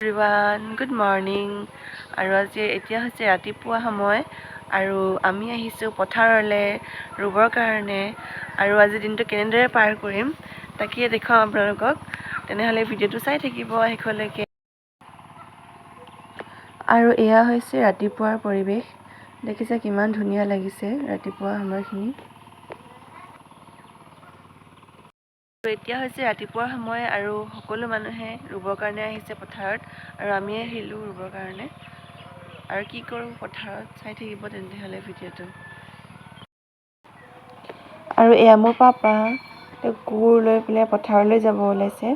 Everyone good morning আৰু আজি এতিয়া হৈছে ৰাতিপুৱা সময় আৰু আমি আহিছোঁ পথাৰলৈ ৰুবৰ কাৰণে আৰু আজি দিনটো কেনেদৰে পাৰ কৰিম তাকে দেখুৱাম আপোনালোকক। তেনেহ'লে ভিডিঅ'টো চাই থাকিব শেষলৈকে। আৰু এয়া হৈছে ৰাতিপুৱাৰ পৰিৱেশ। দেখিছে কিমান ধুনীয়া লাগিছে ৰাতিপুৱা সময়খিনি। এতিয়া হৈছে ৰাতিপুৱাৰ সময় আৰু সকলো মানুহে ৰুবৰ কাৰণে আহিছে পথাৰত আৰু আমি আহিলোঁ ৰুবৰ কাৰণে। আৰু কি কৰোঁ পথাৰত চাই থাকিব তেনেহ'লে ভিডিঅ'টো। আৰু এয়া মোৰ পাপা কোৰ লৈ পেলাই পথাৰলৈ যাব ওলাইছে।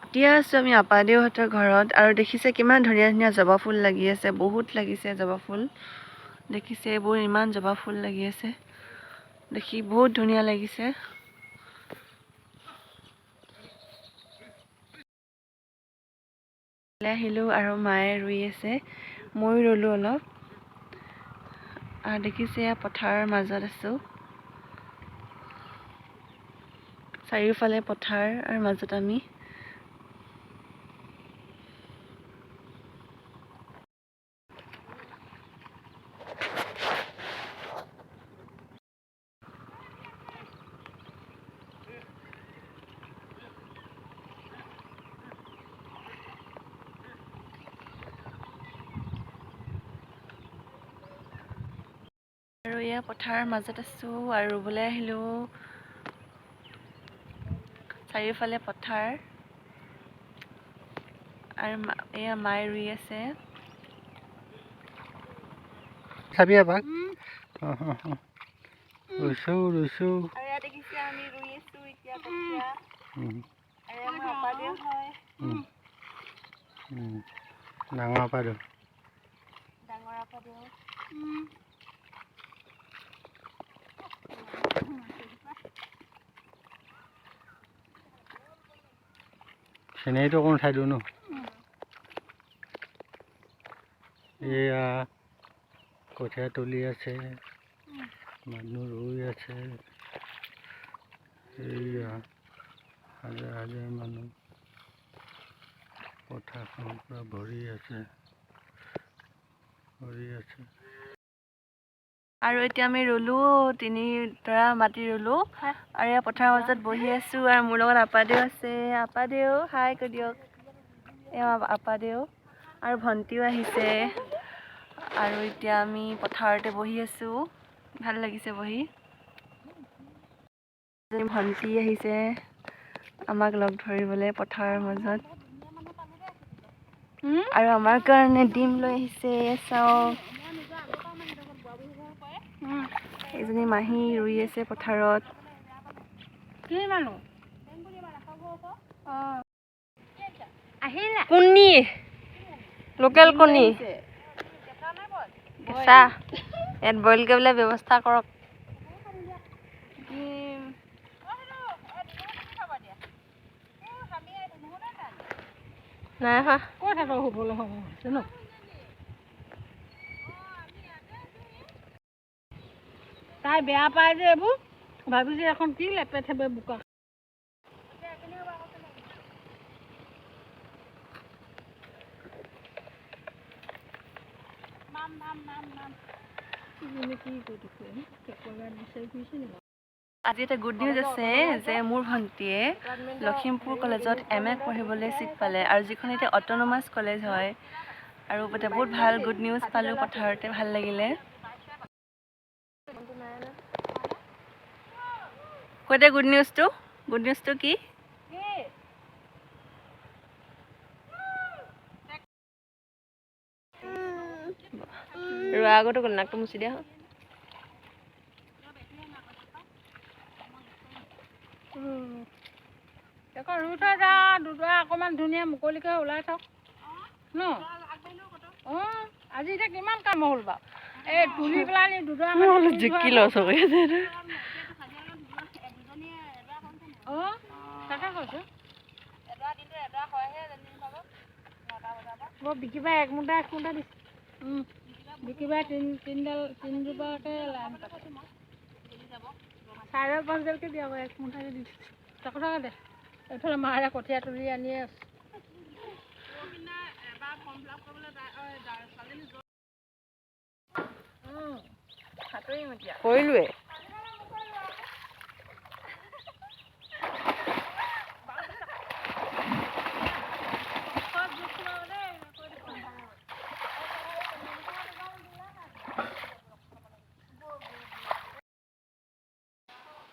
এতিয়া আছোঁ আমি আপাদেউহঁতৰ ঘৰত আৰু দেখিছে কিমান ধুনীয়া ধুনীয়া জবা ফুল লাগি আছে, বহুত লাগিছে জবা ফুল। দেখিছে এইবোৰ ইমান জবা ফুল লাগি আছে, দেখি বহুত ধুনীয়া লাগিছে। আহিলোঁ আৰু মায়ে ৰুই আছে, ময়ো ৰুলোঁ অলপ। আৰু দেখিছে পথাৰৰ মাজত আছোঁ, চাৰিওফালে পথাৰ আৰু মাজত আমি। আৰু এয়া পথাৰৰ মাজত আছোঁ আৰু ৰুবলৈ আহিলোঁ। চাৰিওফালে পথাৰ আৰু এয়া মায়ে ৰুই আছে। চাবি এবাৰ ৰুইছোঁ আৰু এয়া দেখিছে আমি ৰুই আছোঁ এতিয়া কঠীয়া। আৰু আমাৰ আপাদেউ হয়। ডাঙৰ আপাদেউ। ডাঙৰ আপাদেউ। চেনেৰীটো অকণ উঠাই দিওঁ ন। এয়া কঠীয়া তুলি আছে, মানুহ ৰুই আছে। এয়া হাজাৰ হাজাৰ মানুহ পথাৰখন পুৰা ভৰি আছে। আৰু এতিয়া আমি ৰুলোঁ, 3 মাটি ৰুলোঁ আৰু এয়া পথাৰৰ মাজত বহি আছোঁ আৰু মোৰ লগত আপাদেউ আছে। আপাদেউ হাই কৈ দিয়ক। এয়া আপাদেউ আৰু ভণ্টিও আহিছে আৰু এতিয়া আমি পথাৰতে বহি আছোঁ, ভাল লাগিছে বহি। ভণ্টি আহিছে আমাক লগ ধৰিবলৈ পথাৰৰ মাজত। আৰু আমাৰ কাৰণে ডিম লৈ আহিছে, চাওক। এজনী মাহী ৰুই আছে পথাৰত। কণী, লোকেল কণী কেঁচা, ইয়াত বইল কৰিবলৈ ব্যৱস্থা কৰক। নাই হোৱা। তাই বেয়া পায় যে এইবোৰ, ভাবিছে এখন কি লেপে থেপে বোকা। আজি এটা গুড নিউজ আছে যে মোৰ ভণ্টিয়ে লখিমপুৰ কলেজত MA পঢ়িবলৈ চিট পালে আৰু যিখন এতিয়া অট'নমাছ কলেজ হয়। আৰু এতিয়া বহুত ভাল গুড নিউজ পালোঁ পথাৰতে, ভাল লাগিলে। কৈ দে গুড নিউজটো কি? ৰোৱা আগতো গ'ল, নাকটো মুচি দিয়া। ৰুই থৈ যা, দুডৰা অকণমান ধুনীয়া মুকলিকৈ ওলাই থওক ন। অঁ, আজি এতিয়া কিমান কাম হ'ল বাৰু, এই তুলি পেলাই দুডৰা জুকি লছ হৈ আছে। অঁ, তাকে কৈছোঁ। বিকিবাই একমুঠা দিছে, বিকিবাই তিনিজোপাকৈ লাইন পাতিছে। কাইলৈ 5 জেলকে দিয়া এক মুঠাকে দি টকা দে এইফালে মাৰে কঠীয়া তুলি আনিয়ে আছে কৰিলোৱে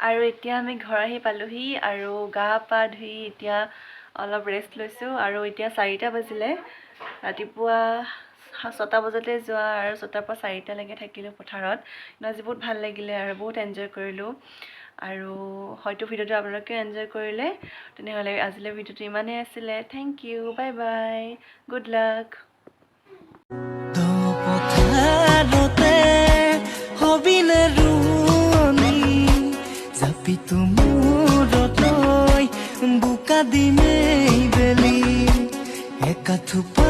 আৰু এতিয়া আমি ঘৰ আহি পালোহি আৰু গা পা ধুই এতিয়া অলপ ৰেষ্ট লৈছোঁ আৰু এতিয়া 4টা বাজিলে ৰাতিপুৱা 6টা বজাতে যোৱা আৰু 6টাৰ পৰা 4টালৈকে থাকিলোঁ পথাৰত আজি বহুত ভাল লাগিলে আৰু বহুত এনজয় কৰিলোঁ আৰু হয়তো ভিডিঅ'টো আপোনালোকে এনজয় কৰিলে তেনেহ'লে আজিলৈ ভিডিঅ'টো ইমানেই আছিলে thank you bye bye good luck বোকা দিনে বেলি একা থোপা